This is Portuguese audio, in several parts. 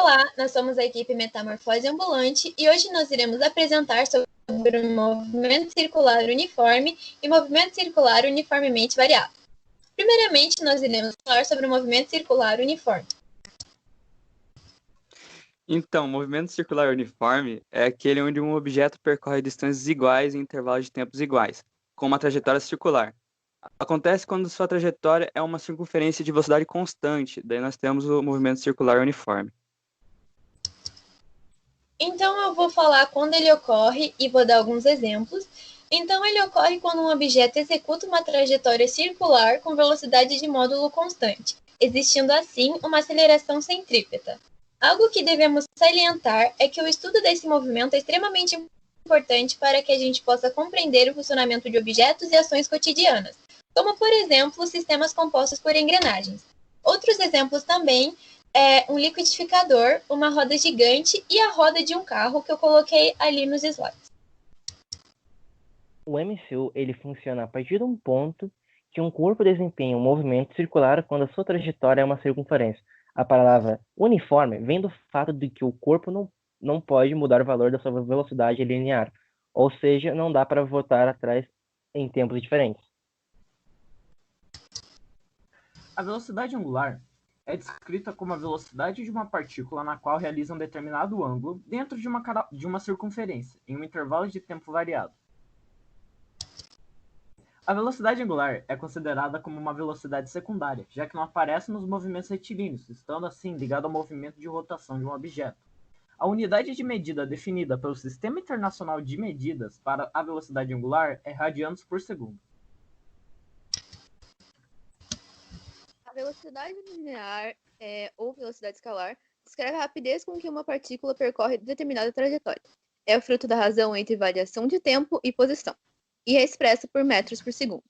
Olá, nós somos a equipe Metamorfose Ambulante e hoje nós iremos apresentar sobre o movimento circular uniforme e movimento circular uniformemente variado. Primeiramente, nós iremos falar sobre o movimento circular uniforme. Então, o movimento circular uniforme é aquele onde um objeto percorre distâncias iguais em intervalos de tempos iguais, com uma trajetória circular. Acontece quando sua trajetória é uma circunferência de velocidade constante, daí nós temos o movimento circular uniforme. Então, eu vou falar quando ele ocorre e vou dar alguns exemplos. Então, ele ocorre quando um objeto executa uma trajetória circular com velocidade de módulo constante, existindo assim uma aceleração centrípeta. Algo que devemos salientar é que o estudo desse movimento é extremamente importante para que a gente possa compreender o funcionamento de objetos e ações cotidianas, como, por exemplo, sistemas compostos por engrenagens. Outros exemplos também é um liquidificador, uma roda gigante e a roda de um carro que eu coloquei ali nos slides. O MCU ele funciona a partir de um ponto que um corpo desempenha um movimento circular quando a sua trajetória é uma circunferência. A palavra uniforme vem do fato de que o corpo não pode mudar o valor da sua velocidade linear, ou seja, não dá para voltar atrás em tempos diferentes. A velocidade angular é descrita como a velocidade de uma partícula na qual realiza um determinado ângulo dentro de uma circunferência, em um intervalo de tempo variado. A velocidade angular é considerada como uma velocidade secundária, já que não aparece nos movimentos retilíneos, estando assim ligado ao movimento de rotação de um objeto. A unidade de medida definida pelo Sistema Internacional de Medidas para a velocidade angular é radianos por segundo. A velocidade linear, ou velocidade escalar, descreve a rapidez com que uma partícula percorre determinada trajetória. É o fruto da razão entre variação de tempo e posição, e é expressa por metros por segundo.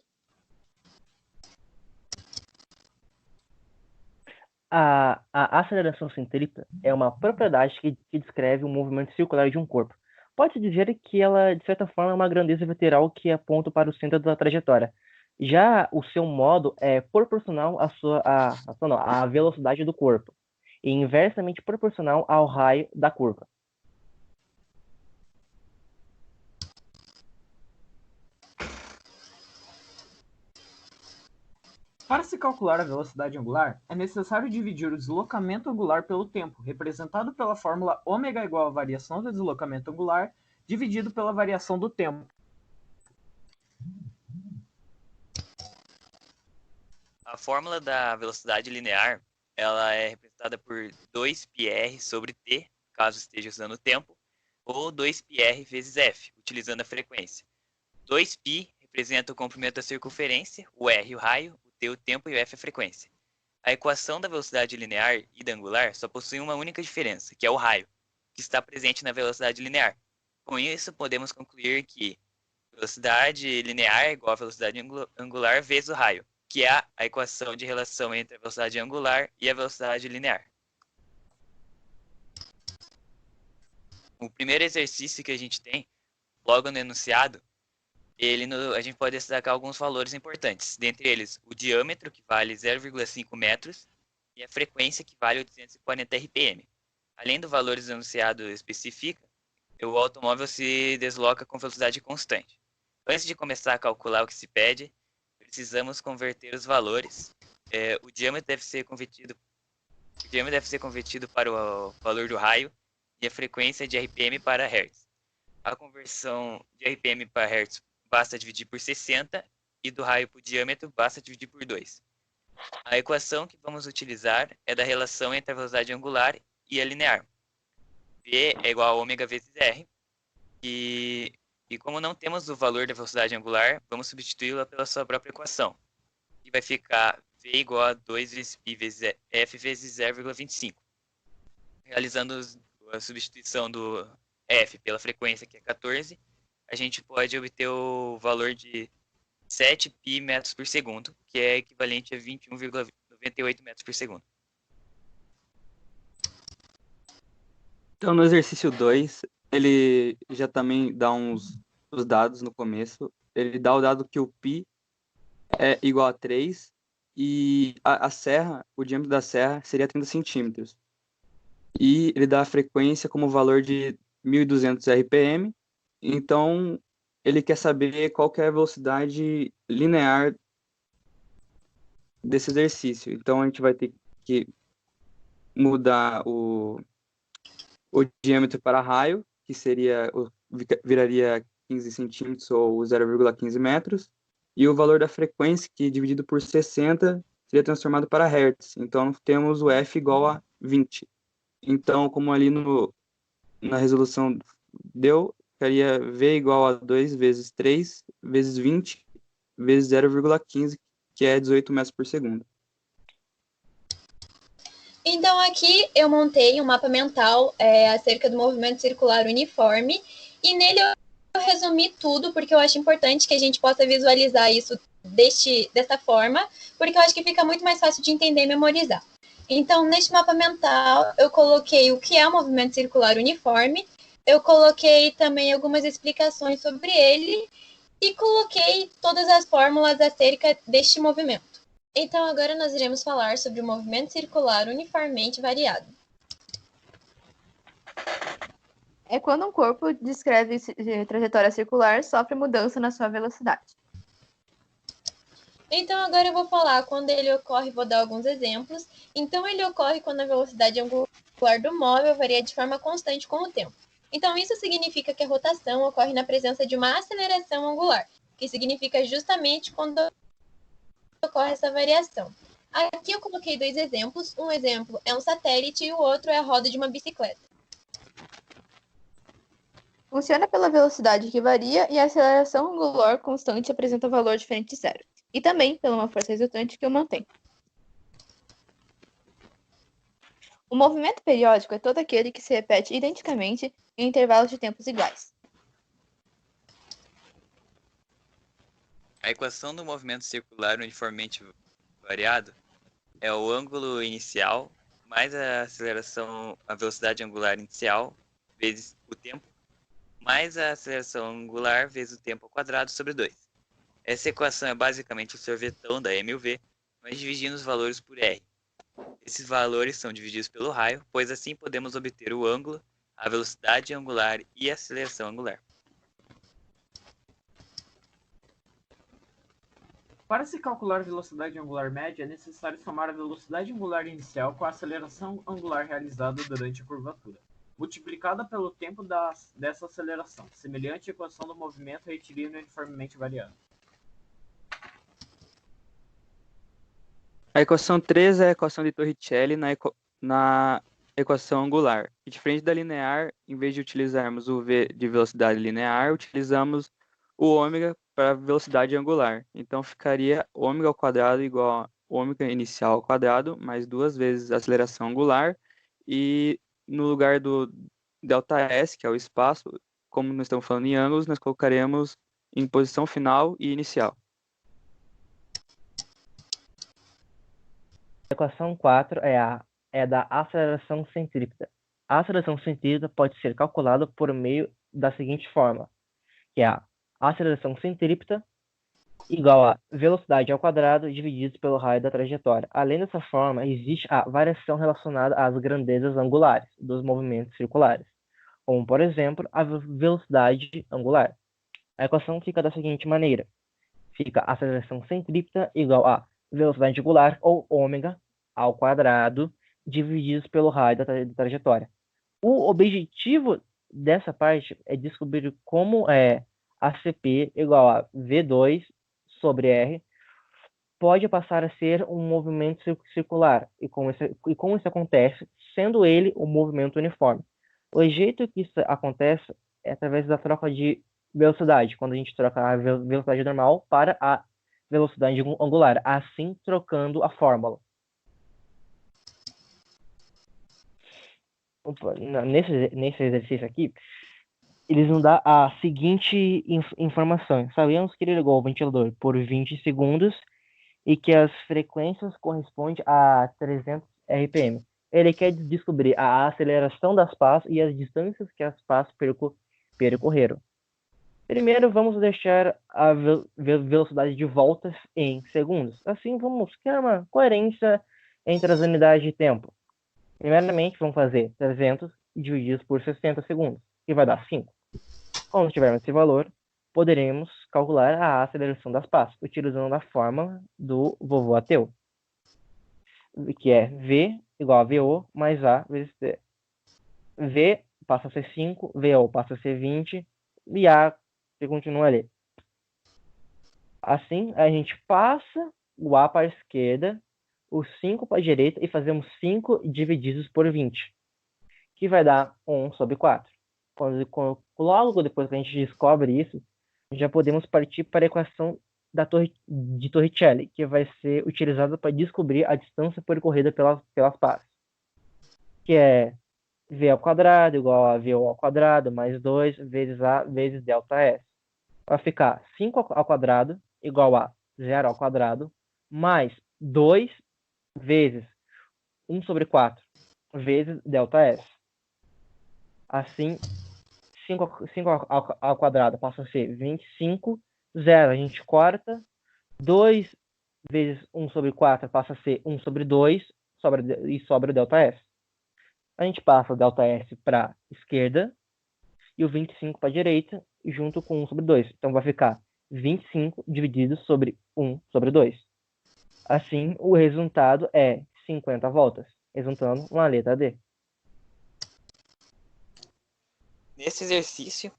A aceleração centrípeta é uma propriedade que descreve o movimento circular de um corpo. Pode-se dizer que ela, de certa forma, é uma grandeza vetorial que aponta para o centro da trajetória. Já o seu modo é proporcional à velocidade do corpo e inversamente proporcional ao raio da curva. Para se calcular a velocidade angular, é necessário dividir o deslocamento angular pelo tempo, representado pela fórmula ω igual à variação do deslocamento angular, dividido pela variação do tempo. A fórmula da velocidade linear, ela é representada por 2πr sobre t, caso esteja usando o tempo, ou 2πr vezes f, utilizando a frequência. 2π representa o comprimento da circunferência, o r o raio, o t o tempo e o f a frequência. A equação da velocidade linear e da angular só possui uma única diferença, que é o raio, que está presente na velocidade linear. Com isso, podemos concluir que velocidade linear é igual a velocidade angular vezes o raio, que é a equação de relação entre a velocidade angular e a velocidade linear. O primeiro exercício que a gente tem, logo no enunciado, a gente pode destacar alguns valores importantes, dentre eles o diâmetro, que vale 0,5 metros, e a frequência, que vale 840 RPM. Além do valor do enunciado especifica, o automóvel se desloca com velocidade constante. Antes de começar a calcular o que se pede, precisamos converter os valores. O diâmetro deve ser convertido para o valor do raio e a frequência de RPM para Hz. A conversão de RPM para Hz basta dividir por 60 e do raio por diâmetro basta dividir por 2. A equação que vamos utilizar é da relação entre a velocidade angular e a linear. V é igual a ω vezes R. E como não temos o valor da velocidade angular, vamos substituí-la pela sua própria equação. E vai ficar V igual a 2 vezes π vezes F vezes 0,25. Realizando a substituição do F pela frequência, que é 14, a gente pode obter o valor de 7π metros por segundo, que é equivalente a 21,98 metros por segundo. Então, no exercício 2, ele já também dá os dados no começo. Ele dá o dado que o π é igual a 3 e a serra, o diâmetro da serra seria 30 centímetros. e ele dá a frequência como valor de 1.200 RPM. Então, ele quer saber qual que é a velocidade linear desse exercício. Então, a gente vai ter que mudar o diâmetro para raio, que viraria 15 centímetros ou 0,15 metros, e o valor da frequência, que dividido por 60 seria transformado para hertz. Então, temos o F igual a 20. Então, como ali na resolução deu, ficaria V igual a 2 vezes 3 vezes 20 vezes 0,15, que é 18 metros por segundo. Então, aqui eu montei um mapa mental acerca do movimento circular uniforme, e nele eu resumi tudo, porque eu acho importante que a gente possa visualizar isso dessa forma, porque eu acho que fica muito mais fácil de entender e memorizar. Então, neste mapa mental, eu coloquei o que é o movimento circular uniforme, eu coloquei também algumas explicações sobre ele, e coloquei todas as fórmulas acerca deste movimento. Então, agora nós iremos falar sobre o movimento circular uniformemente variado. É quando um corpo descreve trajetória circular sofre mudança na sua velocidade. Então, agora eu vou falar quando ele ocorre, vou dar alguns exemplos. Então, ele ocorre quando a velocidade angular do móvel varia de forma constante com o tempo. Então, isso significa que a rotação ocorre na presença de uma aceleração angular, que significa justamente quando ocorre essa variação. Aqui eu coloquei 2 exemplos. Um exemplo é um satélite e o outro é a roda de uma bicicleta. Funciona pela velocidade que varia e a aceleração angular constante apresenta valor diferente de zero. E também pela uma força resultante que o mantém. O movimento periódico é todo aquele que se repete identicamente em intervalos de tempos iguais. A equação do movimento circular uniformemente variado é o ângulo inicial mais a velocidade angular inicial vezes o tempo mais a aceleração angular vezes o tempo ao quadrado sobre 2. Essa equação é basicamente o sorvetão da M e o V, mas dividindo os valores por R. Esses valores são divididos pelo raio, pois assim podemos obter o ângulo, a velocidade angular e a aceleração angular. Para se calcular a velocidade angular média, é necessário somar a velocidade angular inicial com a aceleração angular realizada durante a curvatura, multiplicada pelo tempo dessa aceleração, semelhante à equação do movimento retilíneo uniformemente variado. A equação 3 é a equação de Torricelli na equação angular. E diferente da linear, em vez de utilizarmos o V de velocidade linear, utilizamos o ômega para velocidade angular. Então ficaria ômega ao quadrado igual a ômega inicial ao quadrado, mais 2 vezes a aceleração angular. E no lugar do ΔS, que é o espaço, como nós estamos falando em ângulos, nós colocaremos em posição final e inicial. A equação 4 é da aceleração centrípeta. A aceleração centrípeta pode ser calculada por meio da seguinte forma, que é a aceleração centrípeta igual a velocidade ao quadrado dividido pelo raio da trajetória. Além dessa forma, existe a variação relacionada às grandezas angulares dos movimentos circulares, como, por exemplo, a velocidade angular. A equação fica da seguinte maneira. Fica a aceleração centrípeta igual a velocidade angular, ou ômega, ao quadrado, divididos pelo raio da trajetória. O objetivo dessa parte é descobrir como ACP igual a V2 sobre R pode passar a ser um movimento circular, e como isso acontece, sendo ele um movimento uniforme. O jeito que isso acontece é através da troca de velocidade, quando a gente troca a velocidade normal para a velocidade angular, assim trocando a fórmula. Nesse exercício aqui, eles nos dão a seguinte informação. Sabemos que ele ligou o ventilador por 20 segundos e que as frequências correspondem a 300 RPM. Ele quer descobrir a aceleração das pás e as distâncias que as pás percorreram. Primeiro, vamos deixar a velocidade de voltas em segundos. Assim, vamos criar uma coerência entre as unidades de tempo. Primeiramente, vamos fazer 300 divididos por 60 segundos, que vai dar 5. Quando tivermos esse valor, poderemos calcular a aceleração das pás, utilizando a fórmula do vovô ateu, que é V igual a VO mais A vezes T. V passa a ser 5, VO passa a ser 20, e A você continua ali. Assim, a gente passa o A para a esquerda, o 5 para a direita, e fazemos 5 divididos por 20, que vai dar 1 sobre 4. Logo depois que a gente descobre isso, já podemos partir para a equação de Torricelli, que vai ser utilizada para descobrir a distância percorrida pelas pás, que é V ao quadrado igual a VO ao quadrado mais 2 vezes A vezes delta S. Vai ficar 5 ao quadrado igual a 0 ao quadrado mais 2 vezes 1 sobre 4 vezes delta S. Assim, 5 ao quadrado passa a ser 25, 0 a gente corta, 2 vezes 1 sobre 4 passa a ser 1 sobre 2, e sobra o delta S. A gente passa o delta S para a esquerda e o 25 para a direita, junto com 1 sobre 2. Então vai ficar 25 dividido sobre 1 sobre 2. Assim, o resultado é 50 voltas, resultando na letra D. Nesse exercício,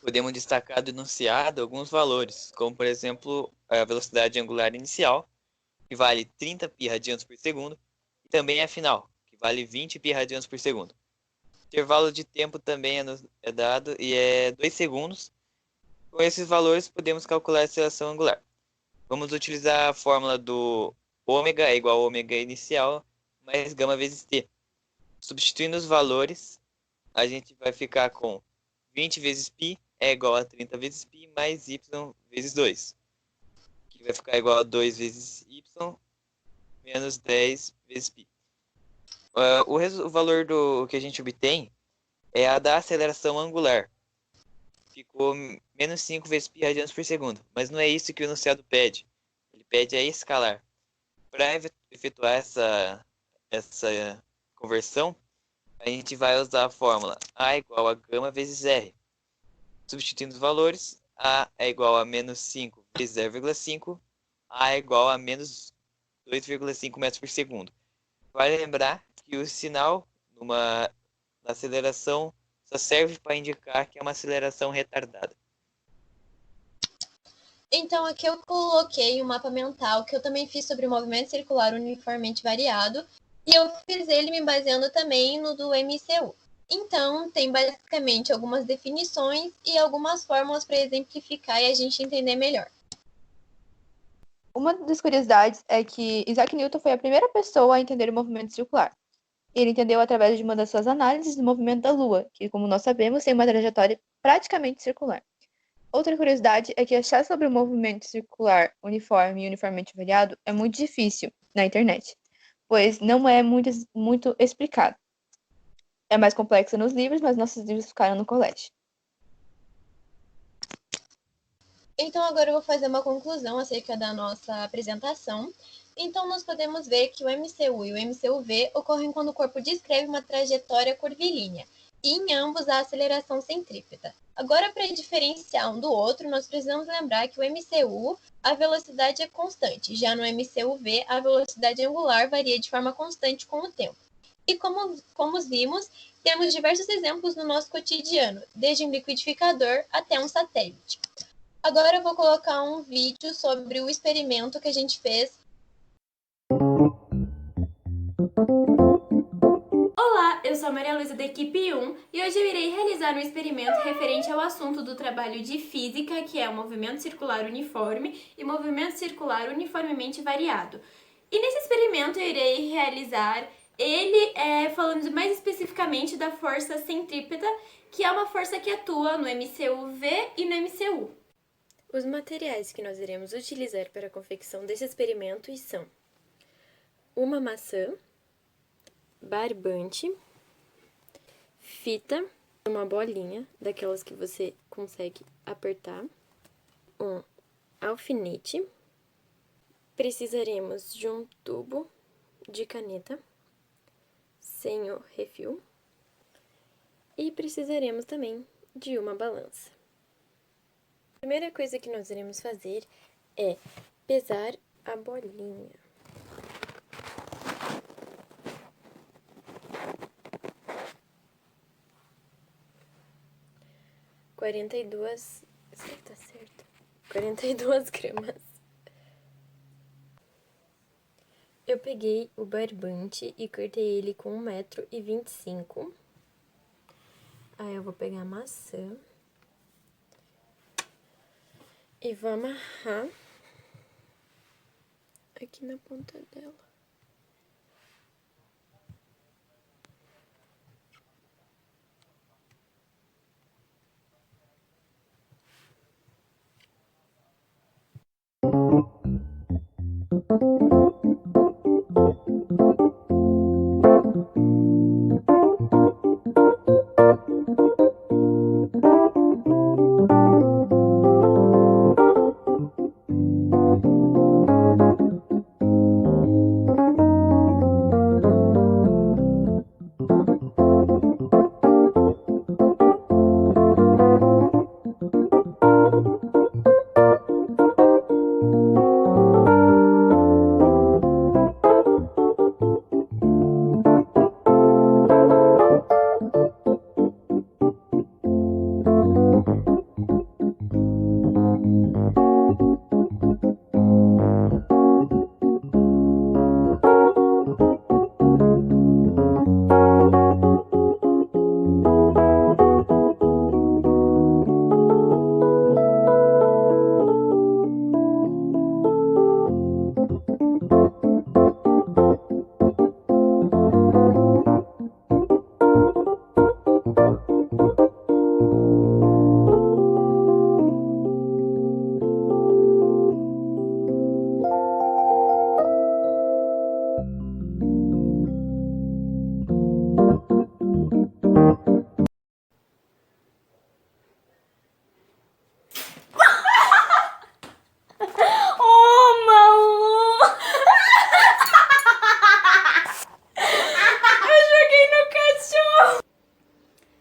podemos destacar do enunciado alguns valores, como por exemplo a velocidade angular inicial, que vale 30 π/radianos por segundo, e também a final, que vale 20 π/radianos por segundo. O intervalo de tempo também é dado e é 2 segundos. Com esses valores, podemos calcular a aceleração angular. Vamos utilizar a fórmula do ômega é igual a ômega inicial mais gama vezes t. Substituindo os valores, a gente vai ficar com 20 vezes π é igual a 30 vezes π mais y vezes 2, que vai ficar igual a 2 vezes y menos 10 vezes π. O valor que a gente obtém é a da aceleração angular. Ficou menos 5 vezes π/radianos por segundo. Mas não é isso que o enunciado pede. Ele pede a escalar. Para efetuar essa conversão, a gente vai usar a fórmula A igual a gama vezes R. Substituindo os valores, A é igual a menos 5 vezes 0,5, A é igual a menos 2,5 metros por segundo. Vale lembrar que o sinal na aceleração só serve para indicar que é uma aceleração retardada. Então, aqui eu coloquei um mapa mental que eu também fiz sobre o movimento circular uniformemente variado, e eu fiz ele me baseando também no do MCU. Então, tem basicamente algumas definições e algumas fórmulas para exemplificar e a gente entender melhor. Uma das curiosidades é que Isaac Newton foi a primeira pessoa a entender o movimento circular. Ele entendeu através de uma das suas análises do movimento da Lua, que, como nós sabemos, tem uma trajetória praticamente circular. Outra curiosidade é que achar sobre o movimento circular uniforme e uniformemente variado é muito difícil na internet, pois não é muito explicado. É mais complexo nos livros, mas nossos livros ficaram no colégio. Então, agora eu vou fazer uma conclusão acerca da nossa apresentação. Então, nós podemos ver que o MCU e o MCUV ocorrem quando o corpo descreve uma trajetória curvilínea, e em ambos há aceleração centrípeta. Agora, para diferenciar um do outro, nós precisamos lembrar que o MCU, a velocidade é constante, já no MCUV, a velocidade angular varia de forma constante com o tempo. E como vimos, temos diversos exemplos no nosso cotidiano, desde um liquidificador até um satélite. Agora eu vou colocar um vídeo sobre o experimento que a gente fez. Olá, eu sou a Maria Luísa da equipe 1 e hoje eu irei realizar um experimento referente ao assunto do trabalho de física, que é o movimento circular uniforme e movimento circular uniformemente variado. E nesse experimento eu irei realizar ele falando mais especificamente da força centrípeta, que é uma força que atua no MCUV e no MCU. Os materiais que nós iremos utilizar para a confecção desse experimento são uma maçã, barbante, fita, uma bolinha, daquelas que você consegue apertar, um alfinete, precisaremos de um tubo de caneta, sem o refil. E precisaremos também de uma balança. A primeira coisa que nós iremos fazer é pesar a bolinha. Tá certo. 42 gramas. Eu peguei o barbante e cortei ele com 1,25 m. Aí eu vou pegar a maçã e vou amarrar aqui na ponta dela.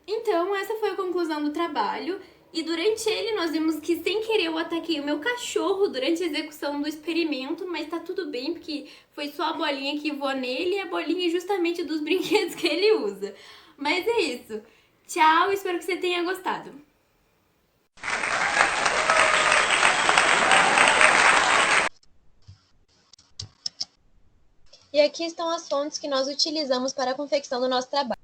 Então, essa foi a conclusão do trabalho. E durante ele, nós vimos que, sem querer, eu ataquei o meu cachorro durante a execução do experimento. Mas tá tudo bem, porque foi só a bolinha que voou nele e a bolinha justamente dos brinquedos que ele usa. Mas é isso. Tchau, espero que você tenha gostado. E aqui estão as fontes que nós utilizamos para a confecção do nosso trabalho.